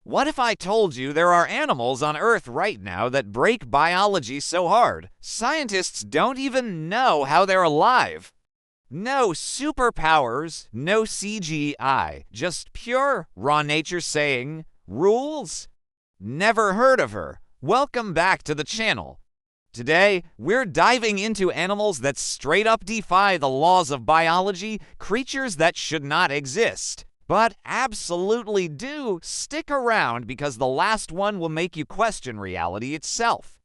What if I told you there are animals on Earth right now that break biology so hard, scientists don't even know how they're alive? No superpowers, no CGI, just pure raw nature saying, rules? Never heard of her. Welcome back to the channel. Today, we're diving into animals that straight up defy the laws of biology, creatures that should not exist, but absolutely do. Stick around because the last one will make you question reality itself.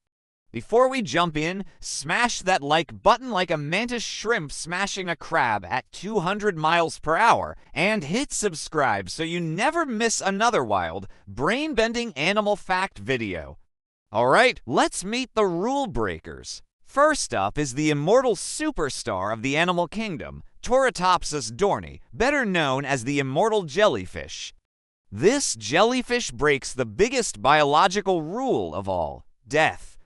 Before we jump in, smash that like button like a mantis shrimp smashing a crab at 200 miles per hour, and hit subscribe so you never miss another wild, brain-bending animal fact video. Alright, let's meet the rule breakers. First up is the immortal superstar of the animal kingdom, Torritopsis dohrnii, better known as the immortal jellyfish. This jellyfish breaks the biggest biological rule of all, death.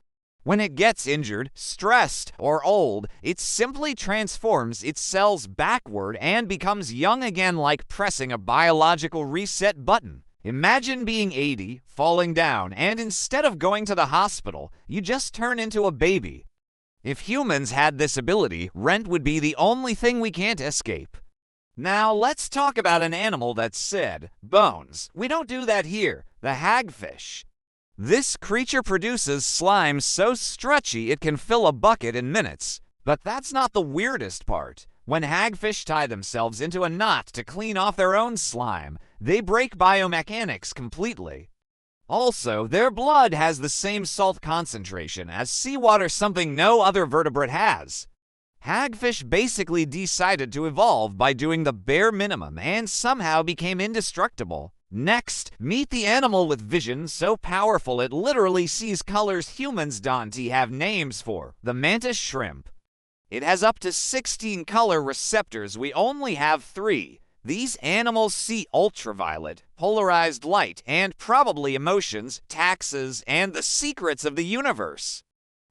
When it gets injured, stressed, or old, it simply transforms its cells backward and becomes young again, like pressing a biological reset button. Imagine being 80, falling down, and instead of going to the hospital, you just turn into a baby. If humans had this ability, rent would be the only thing we can't escape. Now let's talk about an animal that said, bones. We don't do that here, the hagfish. This creature produces slime so stretchy it can fill a bucket in minutes. But that's not the weirdest part. When hagfish tie themselves into a knot to clean off their own slime, they break biomechanics completely. Also, their blood has the same salt concentration as seawater, something no other vertebrate has. Hagfish basically decided to evolve by doing the bare minimum and somehow became indestructible. Next, meet the animal with vision so powerful it literally sees colors humans don't have names for, the mantis shrimp. It has up to 16 color receptors, we only have 3. These animals see ultraviolet, polarized light, and probably emotions, taxes, and the secrets of the universe.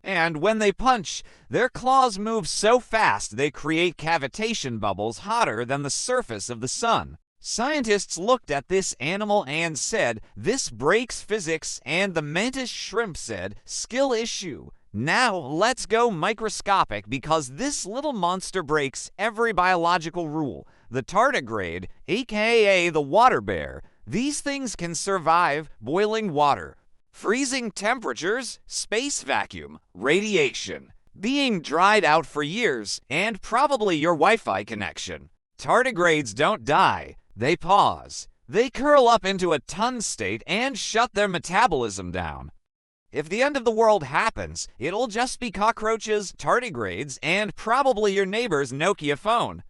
And when they punch, their claws move so fast they create cavitation bubbles hotter than the surface of the sun. Scientists looked at this animal and said, this breaks physics, and the mantis shrimp said, skill issue. Now let's go microscopic because this little monster breaks every biological rule. The tardigrade, aka the water bear. These things can survive boiling water, freezing temperatures, space vacuum, radiation, being dried out for years, and probably your Wi-Fi connection. Tardigrades don't die. They pause. They curl up into a ton state and shut their metabolism down. If the end of the world happens, it'll just be cockroaches, tardigrades, and probably your neighbor's Nokia phone.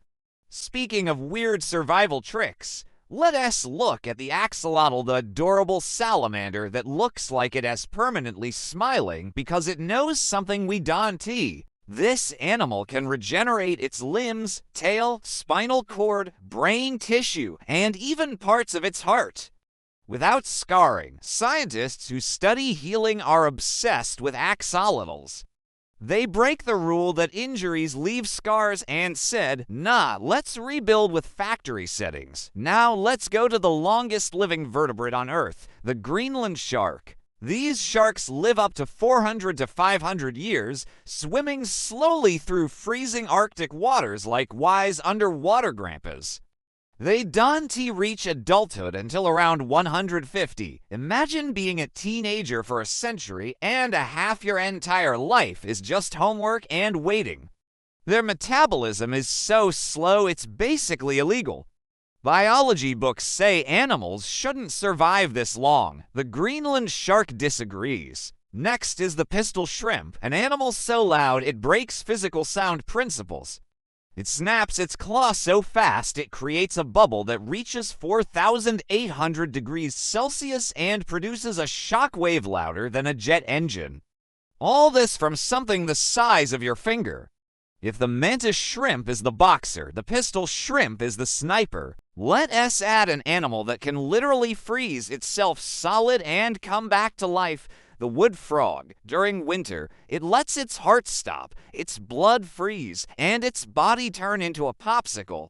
Speaking of weird survival tricks, let us look at the axolotl, the adorable salamander that looks like it is permanently smiling because it knows something we don't. This animal can regenerate its limbs, tail, spinal cord, brain tissue, and even parts of its heart. Without scarring, scientists who study healing are obsessed with axolotls. They break the rule that injuries leave scars and said, nah, let's rebuild with factory settings. Now let's go to the longest living vertebrate on Earth, the Greenland shark. These sharks live up to 400 to 500 years, swimming slowly through freezing Arctic waters like wise underwater grandpas. They don't reach adulthood until around 150. Imagine being a teenager for a century and a half. Your entire life is just homework and waiting. Their metabolism is so slow it's basically illegal. Biology books say animals shouldn't survive this long. The Greenland shark disagrees. Next is the pistol shrimp, an animal so loud it breaks physical sound principles. It snaps its claw so fast it creates a bubble that reaches 4,800 degrees Celsius and produces a shock wave louder than a jet engine. All this from something the size of your finger. If the mantis shrimp is the boxer, the pistol shrimp is the sniper. Let us add an animal that can literally freeze itself solid and come back to life. The wood frog. During winter, it lets its heart stop, its blood freeze, and its body turn into a popsicle.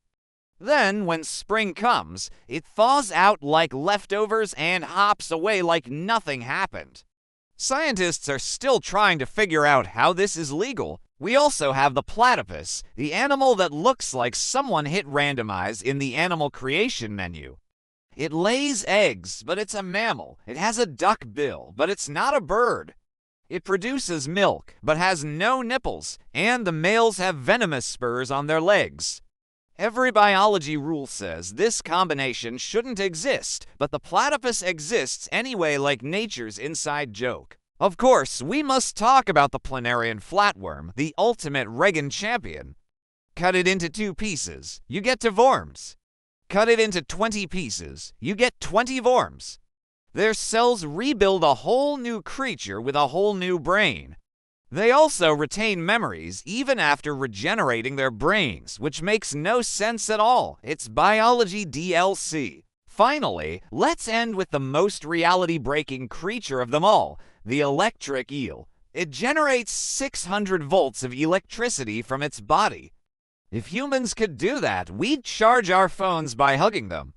Then, when spring comes, it thaws out like leftovers and hops away like nothing happened. Scientists are still trying to figure out how this is legal. We also have the platypus, the animal that looks like someone hit randomize in the animal creation menu. It lays eggs, but it's a mammal. It has a duck bill, but it's not a bird. It produces milk, but has no nipples, and the males have venomous spurs on their legs. Every biology rule says this combination shouldn't exist, but the platypus exists anyway like nature's inside joke. Of course, we must talk about the planarian flatworm, the ultimate Reagan champion. Cut it into 2 pieces, you get 2 worms. Cut it into 20 pieces, you get 20 worms. Their cells rebuild a whole new creature with a whole new brain. They also retain memories even after regenerating their brains, which makes no sense at all. It's biology DLC. Finally, let's end with the most reality-breaking creature of them all, the electric eel. It generates 600 volts of electricity from its body. If humans could do that, we'd charge our phones by hugging them.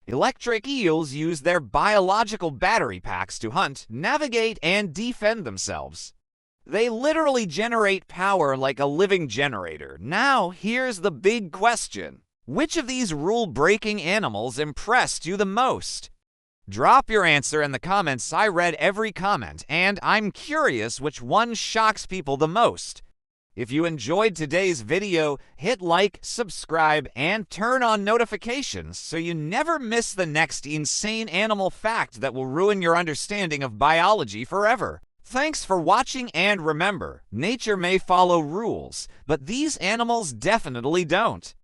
Electric eels use their biological battery packs to hunt, navigate, and defend themselves. They literally generate power like a living generator. Now, here's the big question. Which of these rule-breaking animals impressed you the most? Drop your answer in the comments. I read every comment, and I'm curious which one shocks people the most. If you enjoyed today's video, hit like, subscribe, and turn on notifications so you never miss the next insane animal fact that will ruin your understanding of biology forever. Thanks for watching, and remember, nature may follow rules, but these animals definitely don't.